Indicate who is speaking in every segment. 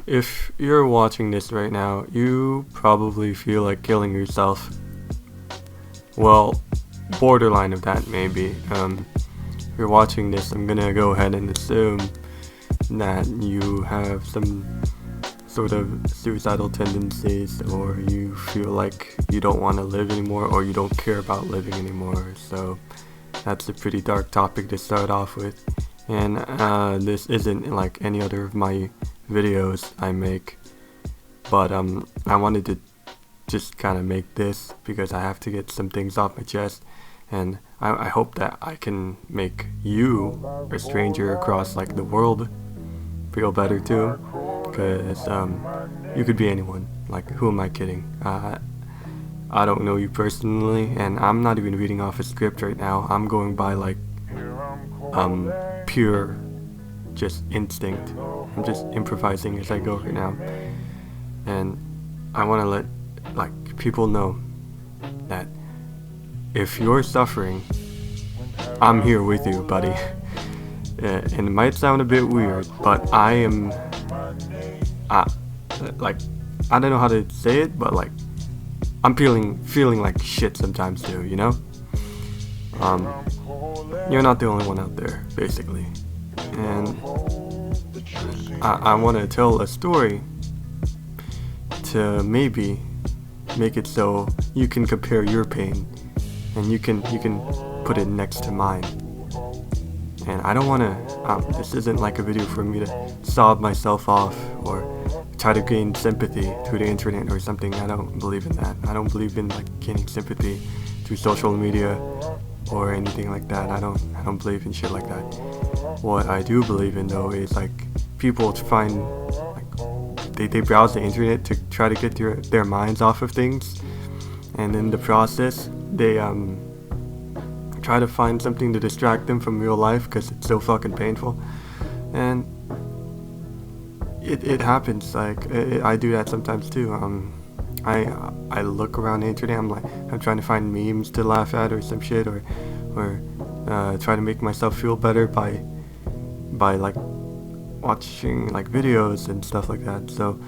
Speaker 1: If you're watching this right now, you probably feel like killing yourself. Well, borderline of that maybe. If you're watching this, I'm gonna go ahead and assume that you have some sort of suicidal tendencies, or you feel like you don't want to live anymore, or you don't care about living anymore. So that's a pretty dark topic to start off with. And this isn't like any other of my videos I make, but I wanted to just kind of make this because I have to get some things off my chest, and I hope that I can make you, a stranger across like the world, feel better too, because you could be anyone. Like, who am I kidding? I don't know you personally, and I'm not even reading off a script right now. I'm going by like pure just instinct. I'm just improvising as I go right now, and I want to let like people know that if you're suffering, I'm here with you, buddy. And it might sound a bit weird, but I am like, I don't know how to say it, but like, I'm feeling like shit sometimes too, you know? You're not the only one out there, basically. And I want to tell a story to maybe make it so you can compare your pain, and you can put it next to mine. And I don't want to, this isn't like a video for me to sob myself off or try to gain sympathy through the internet or something. I don't believe in that. I don't believe in like gaining sympathy through social media or anything like that. I don't believe in shit like that. What I do believe in though is like people to find like they browse the internet to try to get their minds off of things, and in the process they try to find something to distract them from real life because it's so fucking painful. And it happens. Like I do that sometimes too. I look around the internet. I'm trying to find memes to laugh at or some shit, or try to make myself feel better by like watching like videos and stuff like that. So,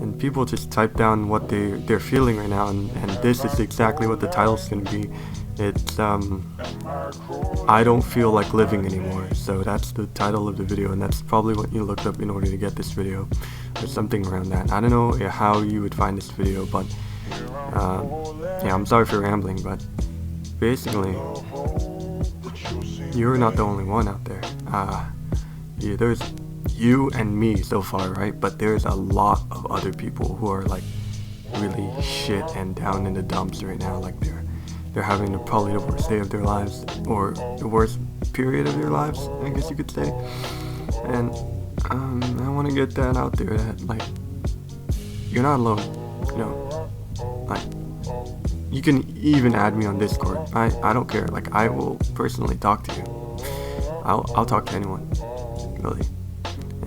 Speaker 1: and people just type down what they're feeling right now, and this is exactly what the title's gonna be. It's I don't feel like living anymore. So that's the title of the video, and that's probably what you looked up in order to get this video, or something around that. I don't know how you would find this video, but yeah, I'm sorry for rambling, but basically you're not the only one out there. Yeah, there's you and me so far, right? But there's a lot of other people who are like really shit and down in the dumps right now. Like they're having probably the worst day of their lives, or the worst period of their lives, I guess you could say. And I want to get that out there, that like you're not alone. You know, like you can even add me on Discord. I don't care. Like I will personally talk to you. I'll talk to anyone, really.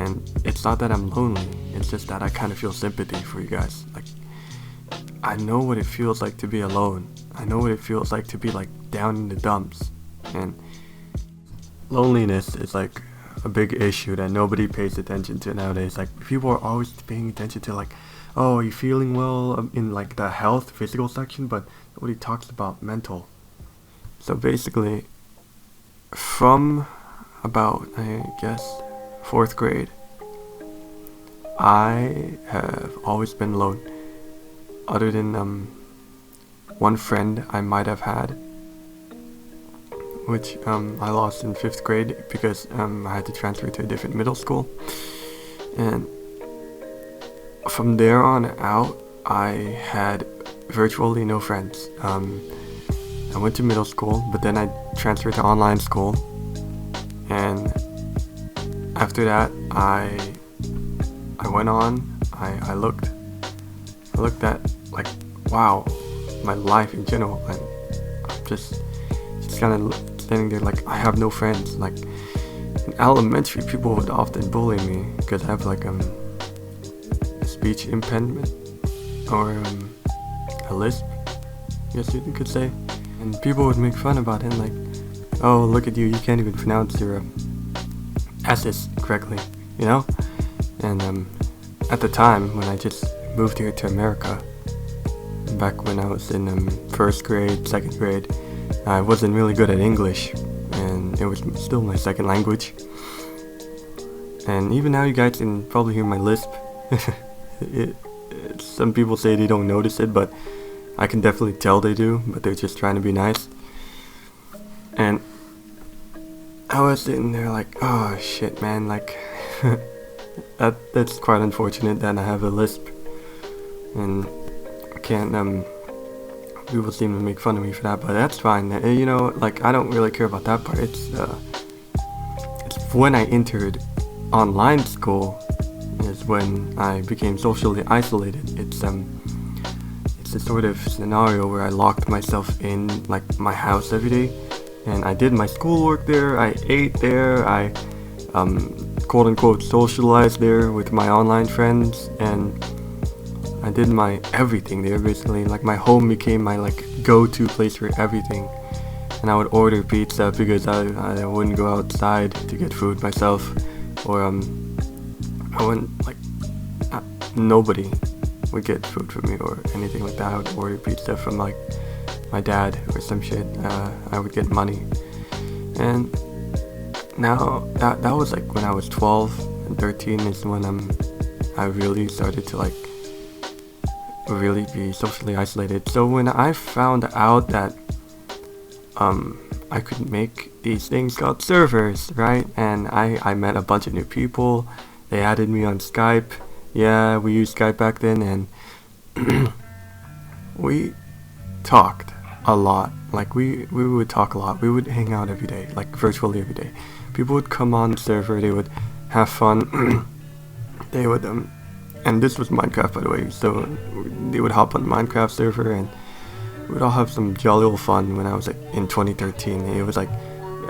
Speaker 1: And it's not that I'm lonely, it's just that I kind of feel sympathy for you guys. Like, I know what it feels like to be alone. I know what it feels like to be like down in the dumps. And loneliness is like a big issue that nobody pays attention to nowadays. Like, people are always paying attention to like, oh, are you feeling well, in like the health, physical section, but nobody talks about mental. So basically, from about, I guess, 4th grade, I have always been alone, other than one friend I might have had, which I lost in 5th grade because I had to transfer to a different middle school. And from there on out, I had virtually no friends. I went to middle school, but then I transferred to online school, and after that, I went on. I looked at like, wow, my life in general, and I'm just kind of standing there like I have no friends. Like in elementary, people would often bully me because I have like a speech impediment, or a lisp, I guess you could say, and people would make fun about it, like, oh, look at you, you can't even pronounce your S's correctly, you know? And at the time when I just moved here to America, back when I was in first grade, second grade, I wasn't really good at English, and it was still my second language. And even now, you guys can probably hear my lisp. Some people say they don't notice it, but I can definitely tell they do, but they're just trying to be nice. And I was sitting there like, oh shit, man, like, that's quite unfortunate that I have a lisp, and I can't, people seem to make fun of me for that, but that's fine. You know, like, I don't really care about that part. It's when I entered online school is when I became socially isolated. It's a sort of scenario where I locked myself in, like, my house every day, and I did my schoolwork there, I ate there, I quote unquote socialized there with my online friends, and I did my everything there basically. Like, my home became my like go-to place for everything, and I would order pizza because I wouldn't go outside to get food myself, or I wouldn't, like, nobody would get food for me or anything like that. I would order pizza from like my dad or some shit. I would get money, and now that was like when I was 12 and 13 is when I really started to like really be socially isolated. So when I found out that I could make these things called servers, right? And I met a bunch of new people. They added me on Skype. Yeah, we used Skype back then, and we talked a lot. Like, we would talk a lot. We would hang out every day, like virtually every day. People would come on the server, they would have fun. They would and this was Minecraft, by the way, so they would hop on the Minecraft server, and we'd all have some jolly old fun. When I was like in 2013, it was like,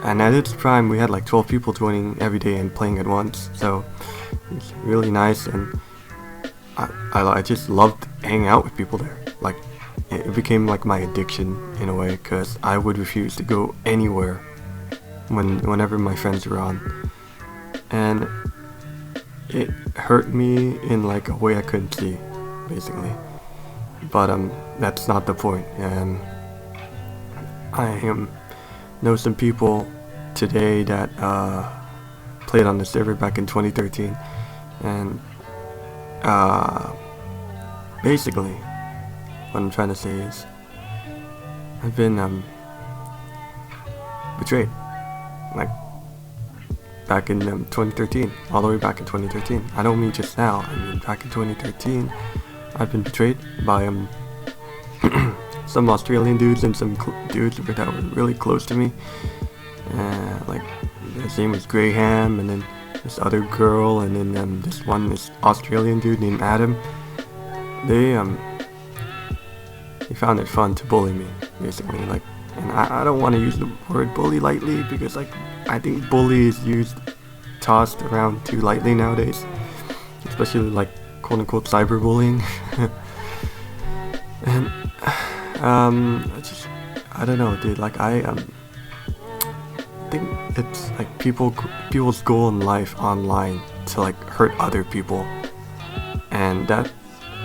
Speaker 1: and at its prime we had like 12 people joining every day and playing at once, so it was really nice. And I just loved hanging out with people there. Like, it became like my addiction in a way, because I would refuse to go anywhere whenever my friends were on, and it hurt me in like a way I couldn't see, basically. But that's not the point. I know some people today that played on the server back in 2013, and basically what I'm trying to say is I've been betrayed, like, back in 2013, all the way back in 2013. I don't mean just now, I mean back in 2013. I've been betrayed by some Australian dudes and some dudes that were really close to me. Like, his name was Graham, and then this other girl, and then this Australian dude named Adam. They found it fun to bully me, basically. Like, and I don't want to use the word bully lightly, because like, I think bully is tossed around too lightly nowadays, especially like quote unquote cyberbullying. And I don't know, dude. Like, I think it's like people's goal in life online to like hurt other people, and that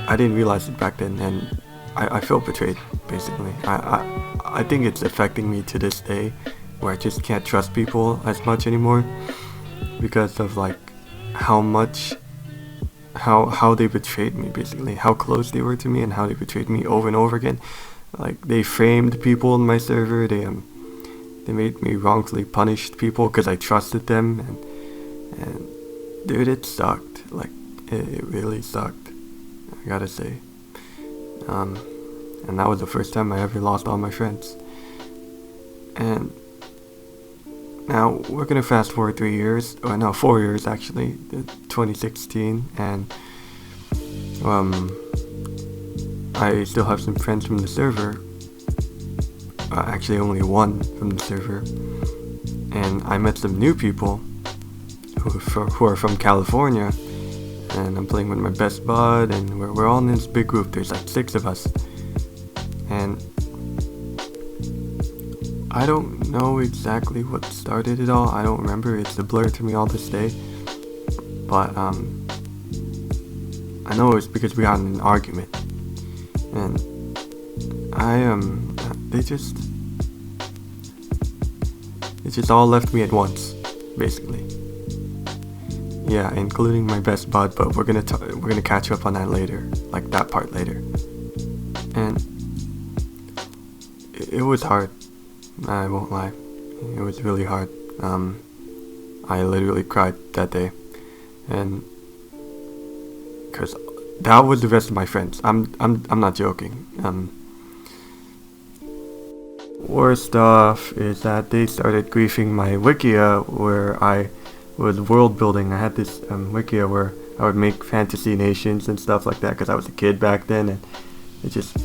Speaker 1: I didn't realize it back then, and I felt betrayed, basically. I think it's affecting me to this day, where I just can't trust people as much anymore, because of like how they betrayed me, basically, how close they were to me, and how they betrayed me over and over again. Like, they framed people in my server, they made me wrongfully punished people because I trusted them, and dude, it sucked. Like, it really sucked, I gotta say. And that was the first time I ever lost all my friends. And now we're gonna fast forward 4 years actually, 2016, and I still have some friends from the server. Actually, only one from the server, and I met some new people who are from California, and I'm playing with my best bud, and we're all in this big group. There's like 6 of us, and I don't know exactly what started it all. I don't remember. It's a blur to me all this day. But I know it's because we got in an argument, and they just all left me at once, basically. Yeah, including my best bud, but we're gonna catch up on that later, like that part later. And it was hard. I won't lie, it was really hard. I literally cried that day, and because that was the rest of my friends. I'm not joking. Worst off is that they started griefing my wikia where I was world building. I had this wikia where I would make fantasy nations and stuff like that because I was a kid back then, and it just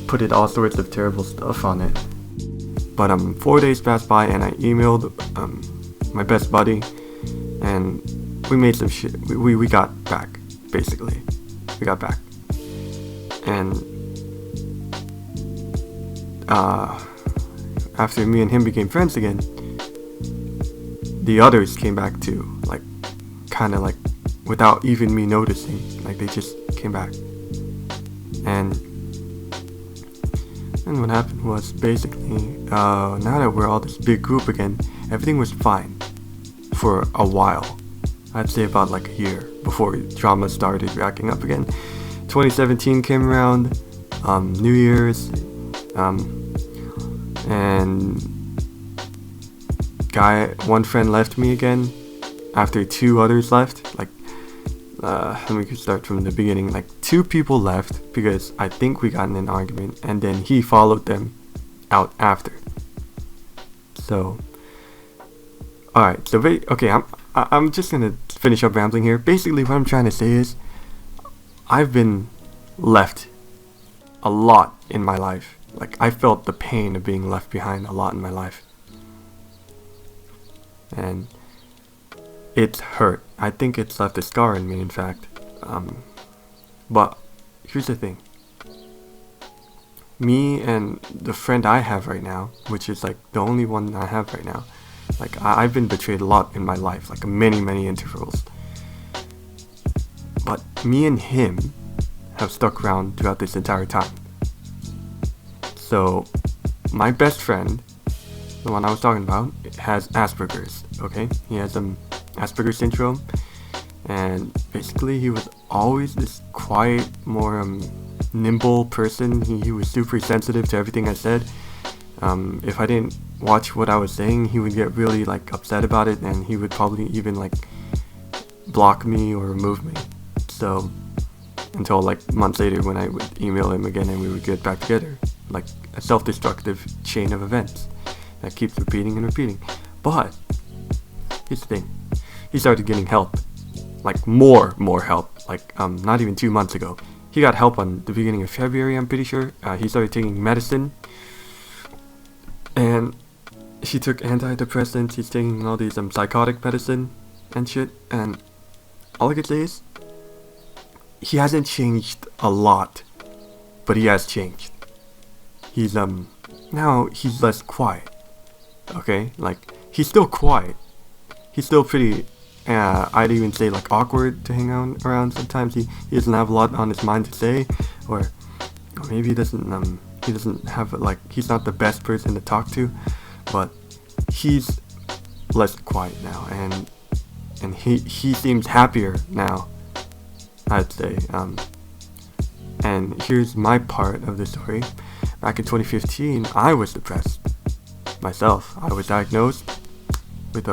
Speaker 1: put it all sorts of terrible stuff on it. But 4 days passed by, and I emailed my best buddy, and we made some shit. We got back, basically. We got back, and after me and him became friends again, the others came back too, like kind of like without even me noticing. Like they just came back, and what happened was basically now that we're all this big group again, everything was fine for a while. I'd say about like a year before drama started racking up again. 2017 came around, New Year's, and one friend left me again after 2 others left. Like, let me start from the beginning. Like 2 people left because I think we got in an argument, and then he followed them out after. So, alright, so okay, I'm just gonna finish up rambling here. Basically, what I'm trying to say is, I've been left a lot in my life. Like, I felt the pain of being left behind a lot in my life. And it's hurt. I think it's left a scar in me, in fact. But here's the thing. Me and the friend I have right now, which is like the only one I have right now, like I've been betrayed a lot in my life, like many intervals. But me and him have stuck around throughout this entire time. So my best friend, the one I was talking about, has Asperger's. Okay, he has Asperger's syndrome, and basically he was always this quiet, more nimble person. He was super sensitive to everything I said. If I didn't watch what I was saying, he would get really like upset about it, and he would probably even like block me or remove me. So until like months later when I would email him again and we would get back together, like a self-destructive chain of events that keeps repeating and repeating. But here's the thing, he started getting help, like more help, like not even 2 months ago. He got help on the beginning of February, I'm pretty sure. He started taking medicine, and he took antidepressants. He's taking all these psychotic medicine and shit, and all I could say is he hasn't changed a lot, but he has changed. He's now he's less quiet. Okay, like he's still quiet. He's still pretty I'd even say like awkward to hang out around. Sometimes he doesn't have a lot on his mind to say, or maybe he doesn't have like, he's not the best person to talk to, but he's less quiet now, and he seems happier now, I'd say. And here's my part of the story. Back in 2015, I was depressed myself. I was diagnosed with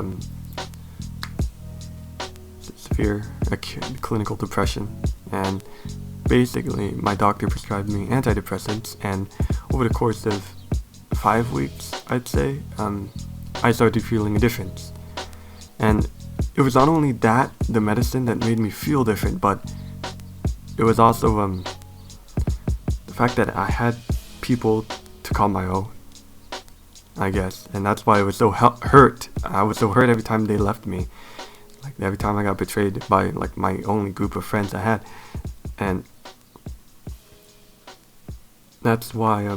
Speaker 1: severe acute clinical depression, and basically my doctor prescribed me antidepressants, and over the course of 5 weeks, I'd say, I started feeling a difference. And it was not only that, the medicine, that made me feel different, but it was also the fact that I had people to call my own, I guess. And that's why I was so hurt. I was so hurt every time they left me, like every time I got betrayed by like my only group of friends I had. And that's why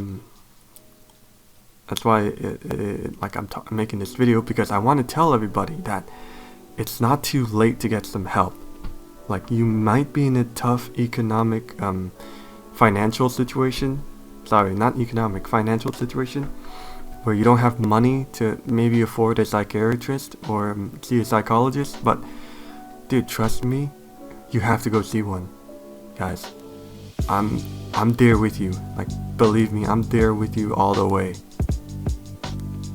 Speaker 1: like I'm making this video, because I want to tell everybody that it's not too late to get some help. Like, you might be in a tough economic, financial situation. Sorry, not economic, financial situation, where you don't have money to maybe afford a psychiatrist or see a psychologist. But dude, trust me, you have to go see one, guys. I'm there with you. Like, believe me, I'm there with you all the way.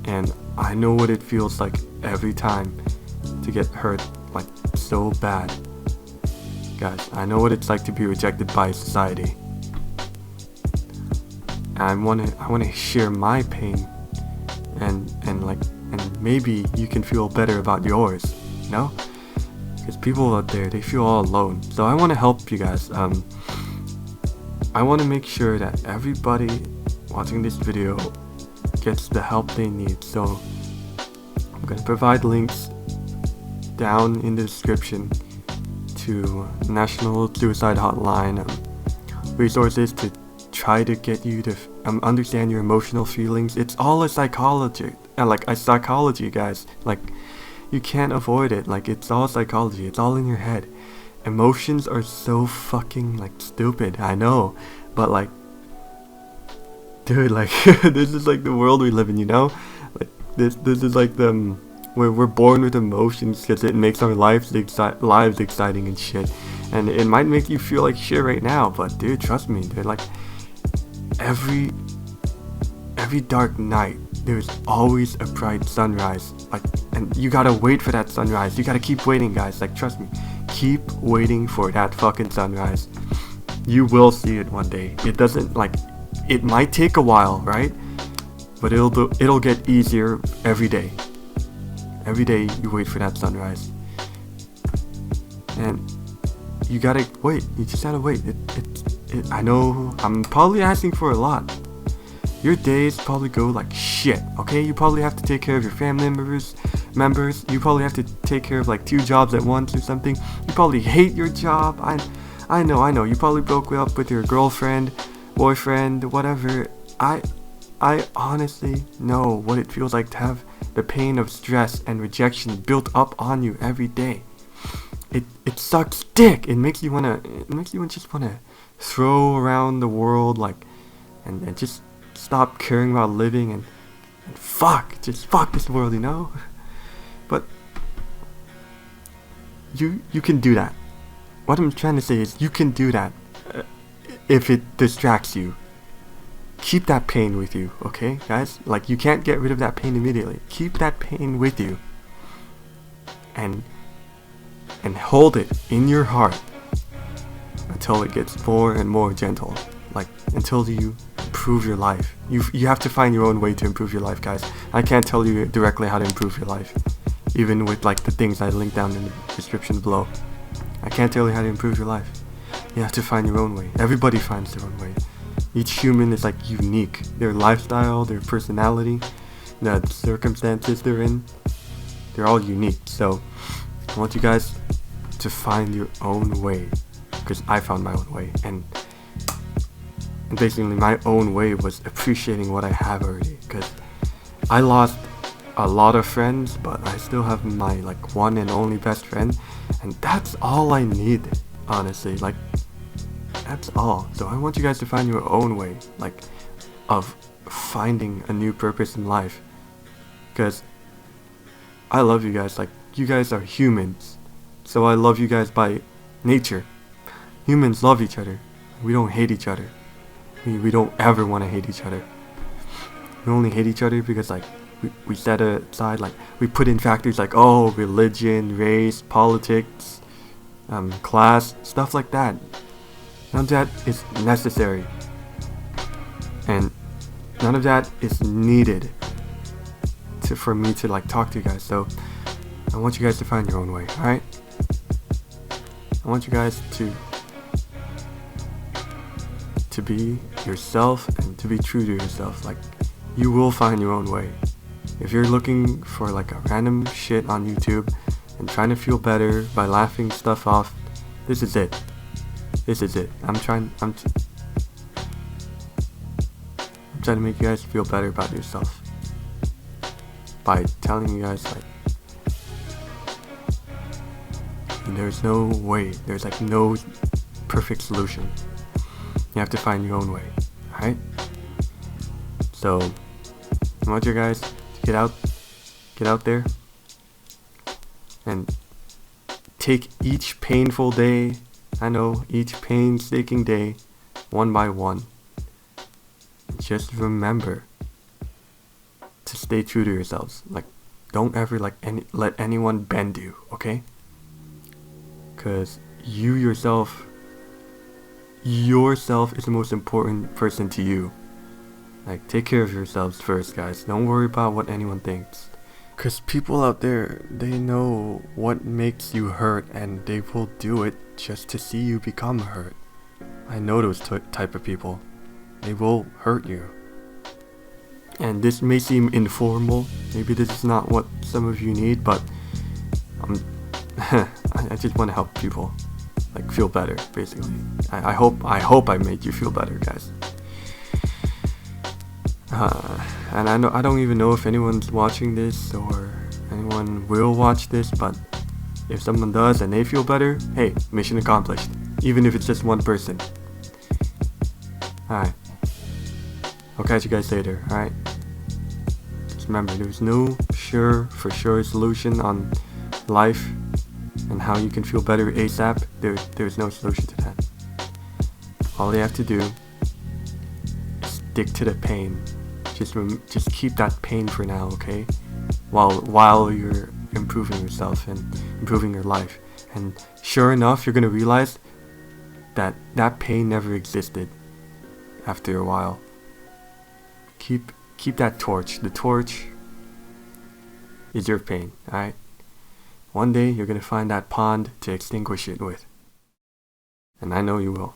Speaker 1: And I know what it feels like every time to get hurt, like, so bad. Guys, I know what it's like to be rejected by society. And I wanna share my pain, and maybe you can feel better about yours, you know? Because people out there, they feel all alone. So I wanna help you guys. I wanna make sure that everybody watching this video gets the help they need. So I'm gonna provide links down in the description to National Suicide Hotline, resources to try to get you to understand your emotional feelings. It's all a psychology, guys. Like, you can't avoid it. Like, it's all psychology. It's all in your head. Emotions are so fucking, like, stupid. I know, but, like, dude, like, this is like the world we live in, you know? Like, this is like we're born with emotions because it makes our lives exciting and shit. And it might make you feel like shit right now, but dude, trust me, dude, like, every dark night, there's always a bright sunrise. Like, and you gotta wait for that sunrise. You gotta keep waiting, guys. Like, trust me, keep waiting for that fucking sunrise. You will see it one day. It doesn't, like, it might take a while, right? But it'll get easier every day. Every day you wait for that sunrise. And you gotta wait. You just gotta wait. I know I'm probably asking for a lot. Your days probably go like shit, okay? You probably have to take care of your family members. You probably have to take care of like 2 jobs at once or something. You probably hate your job. I know. You probably broke up with your girlfriend, boyfriend, whatever. I honestly know what it feels like to have the pain of stress and rejection built up on you every day. It sucks dick. It makes you just wanna throw around the world, like, and just stop caring about living and fuck this world, you know? But you can do that. What I'm trying to say is you can do that if it distracts you. Keep that pain with you, okay, guys? Like, you can't get rid of that pain immediately. Keep that pain with you. And hold it in your heart until it gets more and more gentle. Like, until you improve your life. You have to find your own way to improve your life, guys. I can't tell you directly how to improve your life, even with, like, the things I linked down in the description below. I can't tell you how to improve your life. You have to find your own way. Everybody finds their own way. Each human is, like, unique. Their lifestyle, their personality, the circumstances they're in, they're all unique. So I want you guys to find your own way, because I found my own way. And basically my own way was appreciating what I have already, because I lost a lot of friends, but I still have my, like, one and only best friend, and that's all I need, honestly. Like, that's all. So I want you guys to find your own way, like, of finding a new purpose in life, because I love you guys. Like, you guys are humans, so I love you guys by nature. Humans love each other. We don't hate each other. We don't ever want to hate each other. We only hate each other because, like, we set aside, like, we put in factors like, oh, religion, race, politics, class, stuff like that. None of that is necessary, and none of that is needed for me to, like, talk to you guys. So I want you guys to find your own way, alright? I want you guys to be yourself and to be true to yourself. Like, you will find your own way. If you're looking for, like, a random shit on YouTube and trying to feel better by laughing stuff off, this is it. This is it. I'm trying to make you guys feel better about yourself by telling you guys, like, there's no way, there's like no perfect solution. You have to find your own way, alright? So I want you guys to get out there and take each painful day, each painstaking day, one by one. And just remember to stay true to yourselves. Like, don't ever let anyone bend you, okay? Because you yourself is the most important person to you. Like, take care of yourselves first, guys. Don't worry about what anyone thinks. Because people out there, they know what makes you hurt, and they will do it just to see you become hurt. I know those type of people. They will hurt you. And this may seem informal. Maybe this is not what some of you need, but I just want to help people, like, feel better, basically. I hope I made you feel better, guys. And I don't even know if anyone's watching this or anyone will watch this, but if someone does and they feel better, hey, mission accomplished. Even if it's just one person. Alright. I'll catch you guys later, alright? Just remember, there's no for sure solution on life and how you can feel better ASAP. There's no solution to that. All you have to do is stick to the pain. Just keep that pain for now, okay? While you're improving yourself and improving your life. And sure enough, you're gonna realize that pain never existed after a while. Keep that torch. The torch is your pain, alright? One day you're gonna find that pond to extinguish it with. And I know you will.